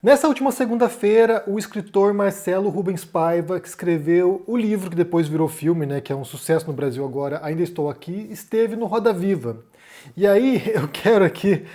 Nessa última segunda-feira, o escritor Marcelo Rubens Paiva, que escreveu o livro que depois virou filme, né, que é um sucesso no Brasil agora, Ainda Estou Aqui, esteve no Roda Viva. E aí eu quero aqui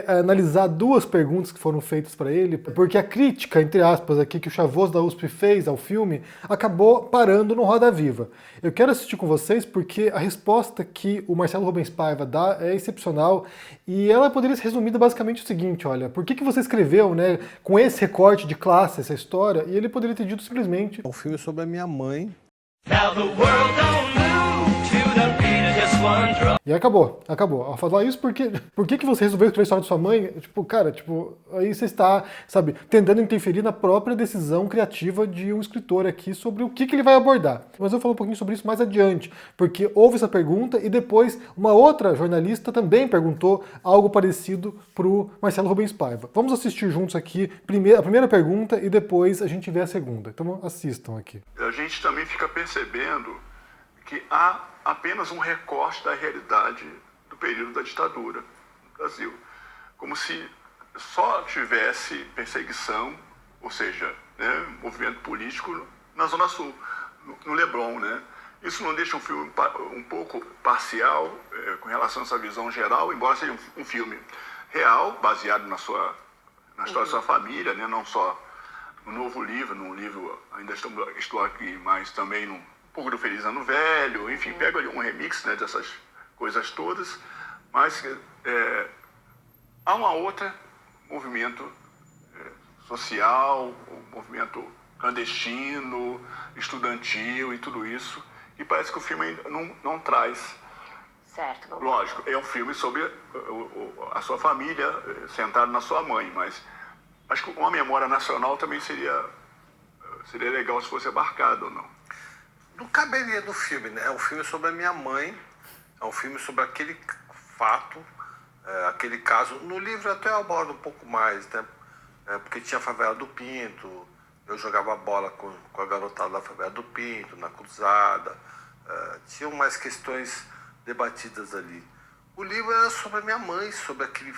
analisar duas perguntas que foram feitas para ele, porque a crítica, entre aspas, aqui que o Chavoso da USP fez ao filme acabou parando no Roda Viva. Eu quero assistir com vocês porque a resposta que o Marcelo Rubens Paiva dá é excepcional e ela poderia ser resumida basicamente o seguinte, olha, por que você escreveu, né, com esse recorte de classe essa história? E ele poderia ter dito simplesmente: É um filme sobre a minha mãe. Now the world don't move to the beat of just one drum. E acabou. Ao falar isso, por que você resolveu escrever a história de sua mãe? Tipo, cara, tipo, aí você está, sabe, tentando interferir na própria decisão criativa de um escritor aqui sobre o que ele vai abordar. Mas eu vou falar um pouquinho sobre isso mais adiante, porque houve essa pergunta e depois uma outra jornalista também perguntou algo parecido pro Marcelo Rubens Paiva. Vamos assistir juntos aqui a primeira pergunta e depois a gente vê a segunda. Então assistam aqui. A gente também fica percebendo que há apenas um recorte da realidade do período da ditadura no Brasil. Como se só tivesse perseguição, ou seja, né, movimento político na Zona Sul, no Leblon, né? Isso não deixa um filme um pouco parcial com relação a essa visão geral, embora seja um filme real, baseado na história da sua família, né? Não só no novo livro, num livro Ainda Estou Aqui, mas também num pouco do Feliz Ano Velho, enfim, pego ali um remix, né, dessas coisas todas, mas há uma outra movimento social, um movimento clandestino, estudantil e tudo isso, e parece que o filme ainda não traz. Certo. Lógico, é um filme sobre a sua família, sentado na sua mãe, mas acho que uma memória nacional também seria legal se fosse abarcado ou não. Não caberia no filme, né? É um filme sobre a minha mãe, é um filme sobre aquele fato, aquele caso. No livro até eu abordo um pouco mais, né? Porque tinha a favela do Pinto, eu jogava bola com a garotada da favela do Pinto, na cruzada, tinham mais questões debatidas ali. O livro era sobre a minha mãe, sobre aquele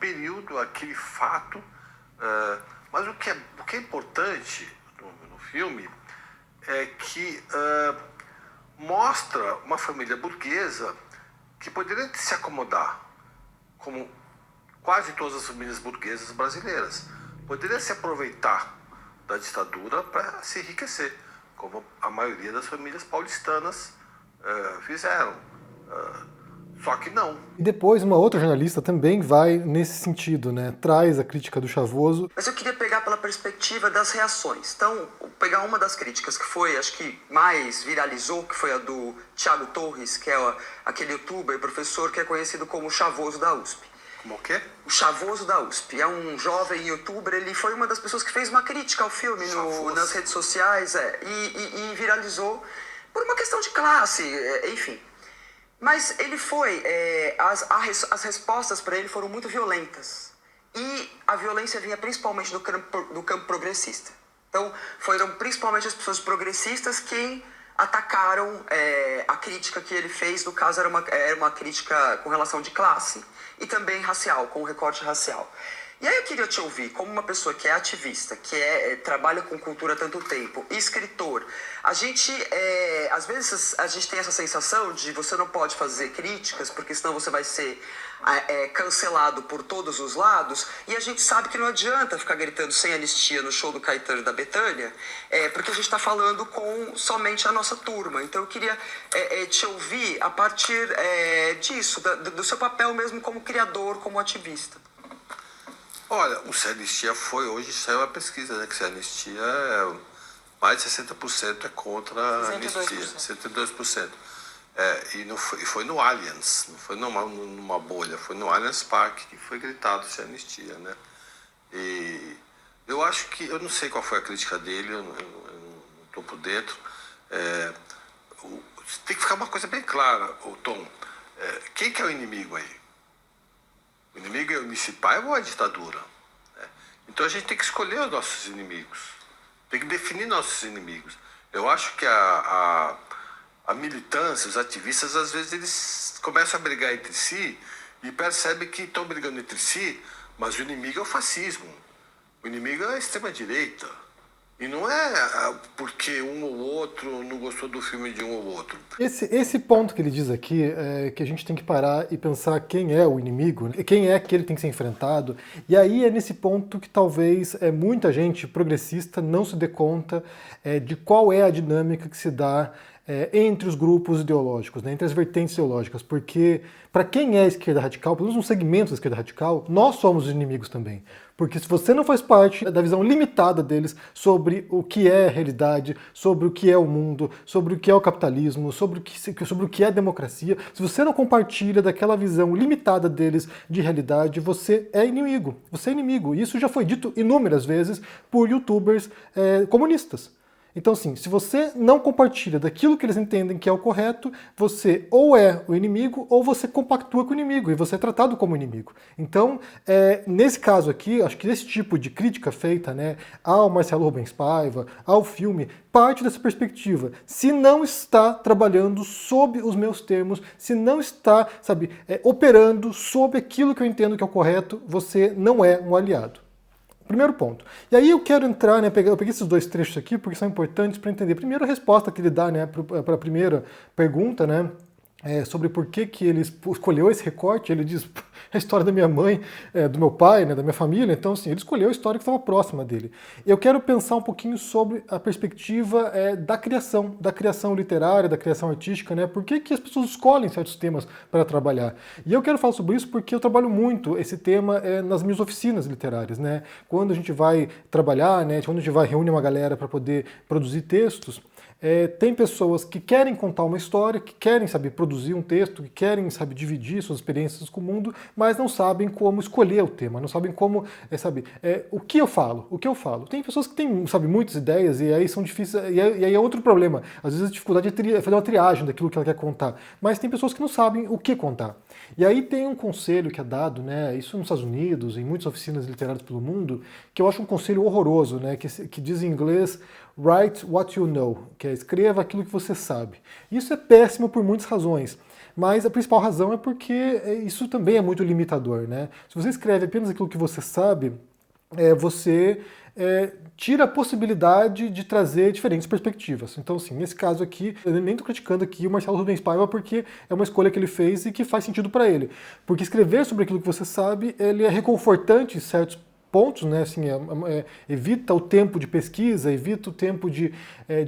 período, aquele fato, mas o que é importante no filme é que mostra uma família burguesa que poderia se acomodar, como quase todas as famílias burguesas brasileiras. Poderia se aproveitar da ditadura para se enriquecer, como a maioria das famílias paulistanas fizeram. Só que não. E depois uma outra jornalista também vai nesse sentido, né? Traz a crítica do Chavoso. Mas eu queria pegar pela perspectiva das reações. Então, pegar uma das críticas que foi, acho que mais viralizou, que foi a do Thiago Torres, que é aquele youtuber, professor que é conhecido como o Chavoso da USP. Como o quê? O Chavoso da USP. É um jovem youtuber, ele foi uma das pessoas que fez uma crítica ao filme nas redes sociais e viralizou por uma questão de classe, enfim. Mas ele foi, as respostas para ele foram muito violentas. E a violência vinha principalmente do campo progressista. Então, foram principalmente as pessoas progressistas quem atacaram a crítica que ele fez. No caso, era uma crítica com relação de classe e também racial, com recorte racial. E aí eu queria te ouvir, como uma pessoa que é ativista, que trabalha com cultura há tanto tempo, escritor, às vezes a gente tem essa sensação de você não pode fazer críticas, porque senão você vai ser cancelado por todos os lados, e a gente sabe que não adianta ficar gritando sem anistia no show do Caetano e da Bethânia, porque a gente está falando com somente a nossa turma. Então eu queria te ouvir a partir disso, do seu papel mesmo como criador, como ativista. Olha, o Sem Anistia hoje saiu a pesquisa, né? Que Sem Anistia mais de 60% é contra a anistia, 62%. E foi no Allianz, não foi numa bolha, foi no Allianz Parque que foi gritado Sem Anistia, né? E eu acho que, eu não sei qual foi a crítica dele, eu não estou por dentro. Tem que ficar uma coisa bem clara, Tom. Quem que é o inimigo aí? O inimigo é o municipal ou a ditadura? Então a gente tem que escolher os nossos inimigos. Tem que definir nossos inimigos. Eu acho que a militância, os ativistas, às vezes eles começam a brigar entre si e percebem que estão brigando entre si, mas o inimigo é o fascismo. O inimigo é a extrema-direita. E não é porque um ou outro não gostou do filme de um ou outro. Esse ponto que ele diz aqui é que a gente tem que parar e pensar quem é o inimigo, né? Quem é que ele tem que ser enfrentado. E aí é nesse ponto que talvez muita gente progressista não se dê conta de qual é a dinâmica que se dá entre os grupos ideológicos, né, entre as vertentes ideológicas, porque para quem é a esquerda radical, pelo menos um segmento da esquerda radical, nós somos os inimigos também. Porque se você não faz parte da visão limitada deles sobre o que é a realidade, sobre o que é o mundo, sobre o que é o capitalismo, sobre o que é a democracia, se você não compartilha daquela visão limitada deles de realidade, você é inimigo. Você é inimigo. Isso já foi dito inúmeras vezes por youtubers comunistas. Então, assim, se você não compartilha daquilo que eles entendem que é o correto, você ou é o inimigo ou você compactua com o inimigo e você é tratado como inimigo. Então, nesse caso aqui, acho que esse tipo de crítica feita, né, ao Marcelo Rubens Paiva, ao filme, parte dessa perspectiva. Se não está trabalhando sob os meus termos, se não está, sabe, operando sob aquilo que eu entendo que é o correto, você não é um aliado. Primeiro ponto. E aí eu quero entrar, né, eu peguei esses dois trechos aqui porque são importantes para entender. Primeiro, a resposta que ele dá, né, para a primeira pergunta, né, sobre por que ele escolheu esse recorte. Ele diz a história da minha mãe, do meu pai, né, da minha família. Então, assim, ele escolheu a história que estava próxima dele. Eu quero pensar um pouquinho sobre a perspectiva da criação literária, da criação artística, né? Por que as pessoas escolhem certos temas para trabalhar? E eu quero falar sobre isso porque eu trabalho muito esse tema nas minhas oficinas literárias, né? Quando a gente vai trabalhar, né, quando a gente vai reunir uma galera para poder produzir textos, tem pessoas que querem contar uma história, que querem, sabe, produzir um texto, que querem, sabe, dividir suas experiências com o mundo, mas não sabem como escolher o tema, não sabem como, o que eu falo. Tem pessoas que têm, sabe, muitas ideias e aí são difíceis, e aí é outro problema. Às vezes a dificuldade é fazer uma triagem daquilo que ela quer contar, mas tem pessoas que não sabem o que contar. E aí tem um conselho que é dado, né, isso nos Estados Unidos, em muitas oficinas literárias pelo mundo, que eu acho um conselho horroroso, né, que diz em inglês "write what you know", que é escreva aquilo que você sabe. Isso é péssimo por muitas razões, mas a principal razão é porque isso também é muito limitador, né? Se você escreve apenas aquilo que você sabe, você tira a possibilidade de trazer diferentes perspectivas. Então, assim, nesse caso aqui, eu nem estou criticando aqui o Marcelo Rubens Paiva porque é uma escolha que ele fez e que faz sentido para ele. Porque escrever sobre aquilo que você sabe, ele é reconfortante em certos pontos, né? Assim, evita o tempo de pesquisa, evita o tempo de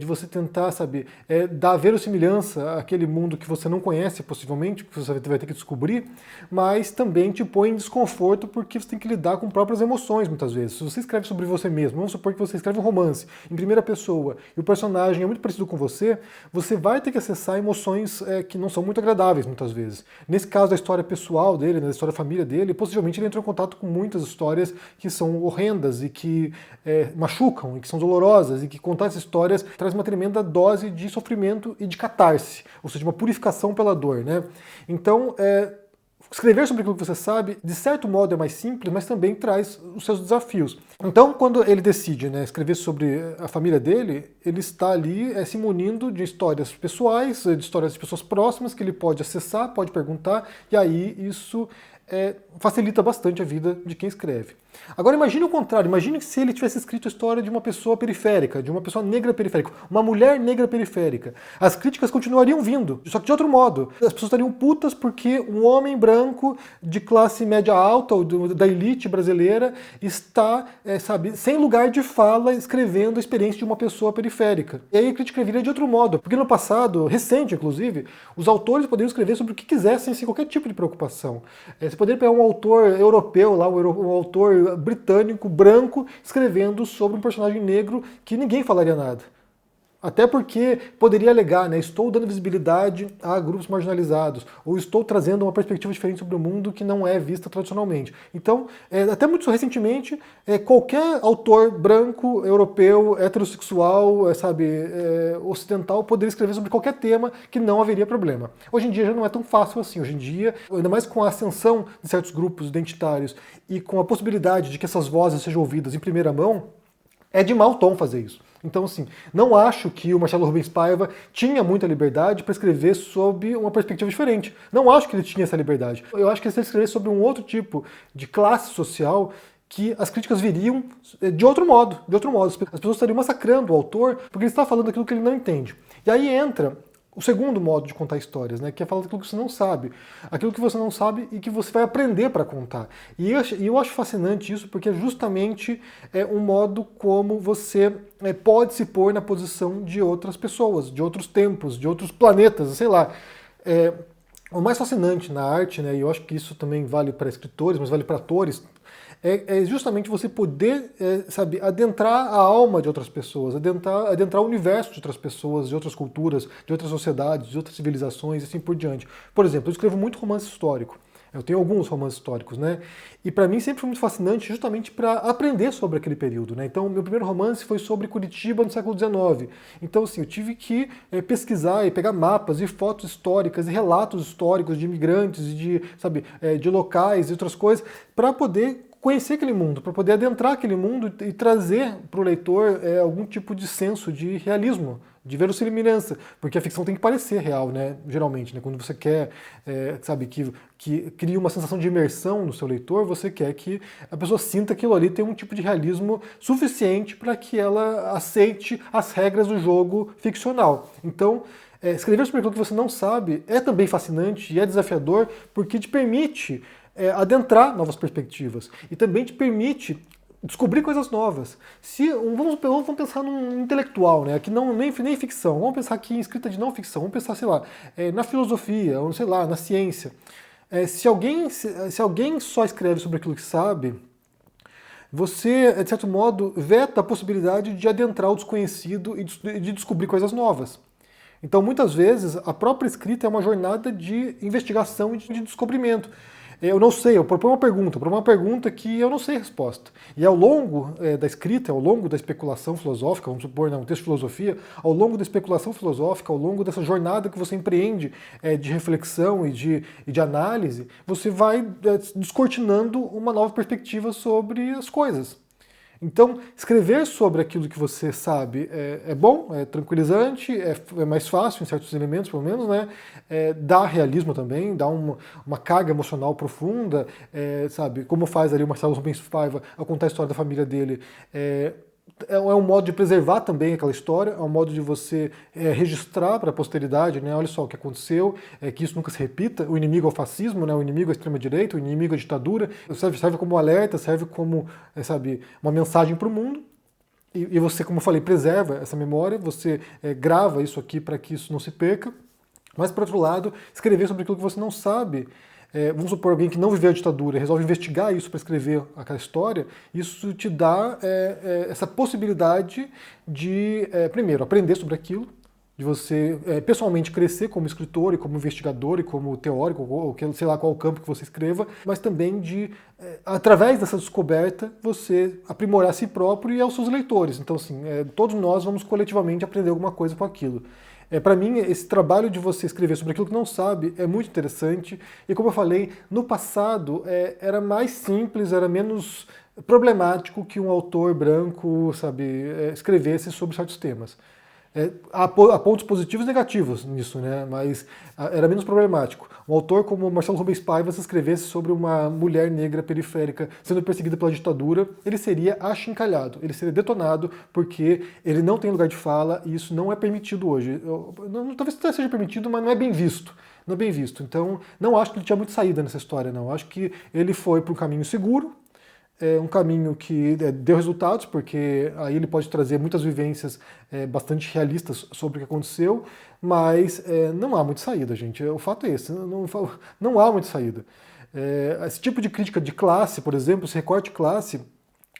você tentar, sabe, dar verossimilhança àquele mundo que você não conhece, possivelmente, que você vai ter que descobrir, mas também te põe em desconforto porque você tem que lidar com próprias emoções, muitas vezes. Se você escreve sobre você mesmo, vamos supor que você escreve um romance em primeira pessoa e o personagem é muito parecido com você vai ter que acessar emoções que não são muito agradáveis, muitas vezes. Nesse caso da história pessoal dele, da história da família dele, possivelmente ele entrou em contato com muitas histórias que são horrendas e que machucam e que são dolorosas e que contar essas histórias traz uma tremenda dose de sofrimento e de catarse, ou seja, uma purificação pela dor, né? Então, escrever sobre aquilo que você sabe, de certo modo é mais simples, mas também traz os seus desafios. Então, quando ele decide, né, escrever sobre a família dele, ele está ali se munindo de histórias pessoais, de histórias de pessoas próximas que ele pode acessar, pode perguntar, e aí isso facilita bastante a vida de quem escreve. Agora imagine o contrário, imagine se ele tivesse escrito a história de uma pessoa periférica, de uma pessoa negra periférica, uma mulher negra periférica. As críticas continuariam vindo, só que de outro modo. As pessoas estariam putas porque um homem branco de classe média alta, ou da elite brasileira, está, sem lugar de fala, escrevendo a experiência de uma pessoa periférica. E aí a crítica viria de outro modo, porque no passado, recente inclusive, os autores poderiam escrever sobre o que quisessem sem qualquer tipo de preocupação. Você poderia pegar um autor europeu, lá, um autor britânico, branco, escrevendo sobre um personagem negro que ninguém falaria nada. Até porque poderia alegar, né, estou dando visibilidade a grupos marginalizados, ou estou trazendo uma perspectiva diferente sobre o mundo que não é vista tradicionalmente. Então, até muito recentemente, qualquer autor branco, europeu, heterossexual, ocidental, poderia escrever sobre qualquer tema que não haveria problema. Hoje em dia já não é tão fácil assim. Hoje em dia, ainda mais com a ascensão de certos grupos identitários e com a possibilidade de que essas vozes sejam ouvidas em primeira mão, é de mau tom fazer isso. Então, assim, não acho que o Marcelo Rubens Paiva tinha muita liberdade para escrever sob uma perspectiva diferente. Não acho que ele tinha essa liberdade. Eu acho que ele escrever sobre um outro tipo de classe social que as críticas viriam de outro modo, de outro modo. As pessoas estariam massacrando o autor porque ele está falando aquilo que ele não entende. E aí entra o segundo modo de contar histórias, né, que é falar daquilo que você não sabe. Aquilo que você não sabe e que você vai aprender para contar. E eu acho fascinante isso porque é justamente um modo como você pode se pôr na posição de outras pessoas, de outros tempos, de outros planetas, sei lá. O mais fascinante na arte, né, e eu acho que isso também vale para escritores, mas vale para atores, é justamente você poder, sabe, adentrar a alma de outras pessoas, adentrar o universo de outras pessoas, de outras culturas, de outras sociedades, de outras civilizações e assim por diante. Por exemplo, eu escrevo muito romance histórico. Eu tenho alguns romances históricos, né? E para mim sempre foi muito fascinante justamente para aprender sobre aquele período, né? Então, meu primeiro romance foi sobre Curitiba no século XIX. Então, assim, eu tive que pesquisar e pegar mapas e fotos históricas e relatos históricos de imigrantes e de locais e outras coisas para poder conhecer aquele mundo, para poder adentrar aquele mundo e trazer para o leitor algum tipo de senso de realismo, de verossimilhança, porque a ficção tem que parecer real, né? Geralmente, né? Quando você quer, que cria uma sensação de imersão no seu leitor, você quer que a pessoa sinta aquilo ali tem um tipo de realismo suficiente para que ela aceite as regras do jogo ficcional. Então, escrever sobre aquilo que você não sabe é também fascinante e é desafiador, porque te permite adentrar novas perspectivas e também te permite descobrir coisas novas. Vamos pensar num intelectual, né? Que nem ficção. Vamos pensar aqui em escrita de não ficção. Vamos pensar, sei lá, na filosofia, ou sei lá, na ciência. Se alguém só escreve sobre aquilo que sabe, você, de certo modo, veta a possibilidade de adentrar o desconhecido e de descobrir coisas novas. Então, muitas vezes, a própria escrita é uma jornada de investigação e de descobrimento. Eu não sei, eu proponho uma pergunta que eu não sei a resposta. E ao longo da escrita, ao longo da especulação filosófica, vamos supor, um texto de filosofia, ao longo da especulação filosófica, ao longo dessa jornada que você empreende de reflexão e de análise, você vai descortinando uma nova perspectiva sobre as coisas. Então, escrever sobre aquilo que você sabe é bom, é tranquilizante, é mais fácil em certos elementos, pelo menos, né? Dá realismo também, dá uma carga emocional profunda, sabe? Como faz ali o Marcelo Rubens Paiva ao contar a história da família dele. É um modo de preservar também aquela história, é um modo de você registrar para a posteridade, né? Olha só o que aconteceu, que isso nunca se repita. O inimigo é o fascismo, né? O inimigo é a extrema-direita, o inimigo é a ditadura. Serve como alerta, serve como, uma mensagem para o mundo. E você, como eu falei, preserva essa memória, você grava isso aqui para que isso não se perca. Mas, por outro lado, escrever sobre aquilo que você não sabe. Vamos supor, alguém que não viveu a ditadura resolve investigar isso para escrever aquela história, isso te dá essa possibilidade de, primeiro, aprender sobre aquilo, de você pessoalmente crescer como escritor e como investigador e como teórico, ou sei lá qual o campo que você escreva, mas também de, através dessa descoberta, você aprimorar a si próprio e aos seus leitores. Então, assim, todos nós vamos coletivamente aprender alguma coisa com aquilo. Para mim, esse trabalho de você escrever sobre aquilo que não sabe é muito interessante. E como eu falei, no passado era mais simples, era menos problemático que um autor branco, escrevesse sobre certos temas. Há pontos positivos e negativos nisso, né? Mas era menos problemático. Um autor como Marcelo Rubens Paiva, se escrevesse sobre uma mulher negra periférica sendo perseguida pela ditadura, ele seria achincalhado, ele seria detonado, porque ele não tem lugar de fala e isso não é permitido hoje. Talvez até seja permitido, mas não é bem visto. Não é bem visto. Então, não acho que ele tinha muita saída nessa história, não. Acho que ele foi para um caminho seguro, um caminho que deu resultados, porque aí ele pode trazer muitas vivências bastante realistas sobre o que aconteceu, mas não há muita saída, gente. O fato é esse, não há muita saída. Esse tipo de crítica de classe, por exemplo, esse recorte de classe,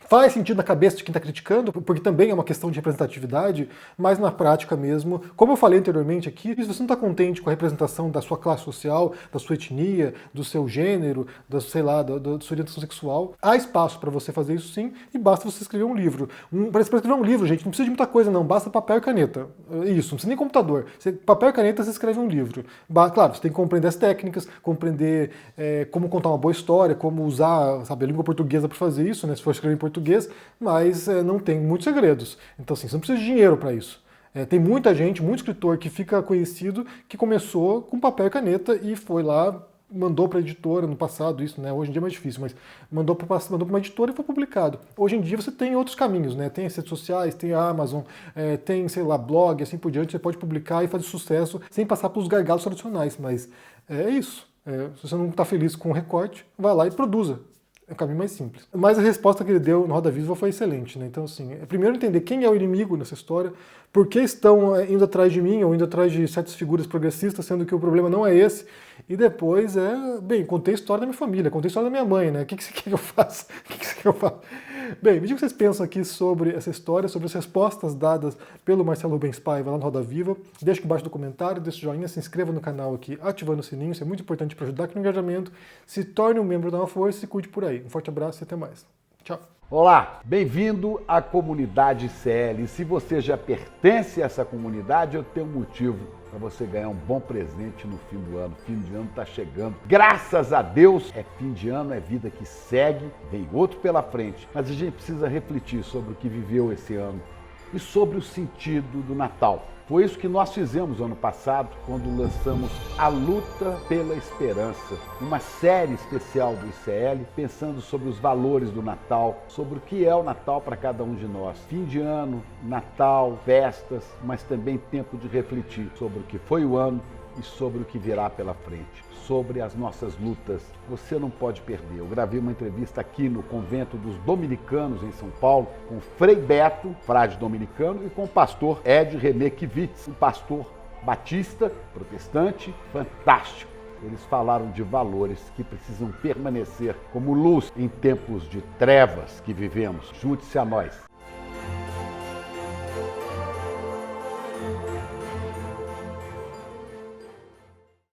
faz sentido na cabeça de quem está criticando, porque também é uma questão de representatividade, mas na prática mesmo, como eu falei anteriormente aqui, se você não está contente com a representação da sua classe social, da sua etnia, do seu gênero, da sua orientação sexual, há espaço para você fazer isso sim, e basta você escrever um livro. Para escrever um livro, gente, não precisa de muita coisa não, basta papel e caneta. Isso, não precisa nem computador. Papel e caneta você escreve um livro. Claro, você tem que compreender as técnicas, compreender como contar uma boa história, como usar, a língua portuguesa para fazer isso, né, se for escrever em português, mas não tem muitos segredos. Então, assim, você não precisa de dinheiro para isso. Tem muita gente, muito escritor que fica conhecido que começou com papel e caneta e foi lá mandou para a editora no passado isso, né? Hoje em dia é mais difícil, mas mandou para uma editora e foi publicado. Hoje em dia você tem outros caminhos, né? Tem as redes sociais, tem a Amazon, tem, sei lá, blog, assim por diante, você pode publicar e fazer sucesso sem passar pelos gargalos tradicionais, mas é isso. Se você não está feliz com o recorte, vai lá e produza. É o caminho mais simples. Mas a resposta que ele deu no Roda Viva foi excelente, né? Então, assim, primeiro entender quem é o inimigo nessa história, por que estão indo atrás de mim ou indo atrás de certas figuras progressistas, sendo que o problema não é esse. E depois contei a história da minha família, contei a história da minha mãe, né? O que você quer que eu faça? O que você quer que eu faça? Bem, me diga o que vocês pensam aqui sobre essa história, sobre as respostas dadas pelo Marcelo Rubens Paiva lá no Roda Viva. Deixa aqui embaixo no comentário, deixa o joinha, se inscreva no canal aqui, ativando o sininho, isso é muito importante para ajudar aqui no engajamento. Se torne um membro da Uma Força e cuide por aí. Um forte abraço e até mais. Tchau. Olá, bem-vindo à comunidade CL. E se você já pertence a essa comunidade, eu tenho um motivo para você ganhar um bom presente no fim do ano. Fim de ano está chegando. Graças a Deus, é fim de ano, é vida que segue, vem outro pela frente. Mas a gente precisa refletir sobre o que viveu esse ano e sobre o sentido do Natal. Foi isso que nós fizemos ano passado, quando lançamos A Luta pela Esperança, uma série especial do ICL, pensando sobre os valores do Natal, sobre o que é o Natal para cada um de nós. Fim de ano, Natal, festas, mas também tempo de refletir sobre o que foi o ano e sobre o que virá pela frente, sobre as nossas lutas. Você não pode perder. Eu gravei uma entrevista aqui no Convento dos Dominicanos, em São Paulo, com o Frei Beto, frade dominicano, e com o pastor Ed René Kivitz, um pastor batista, protestante, fantástico. Eles falaram de valores que precisam permanecer como luz em tempos de trevas que vivemos. Junte-se a nós.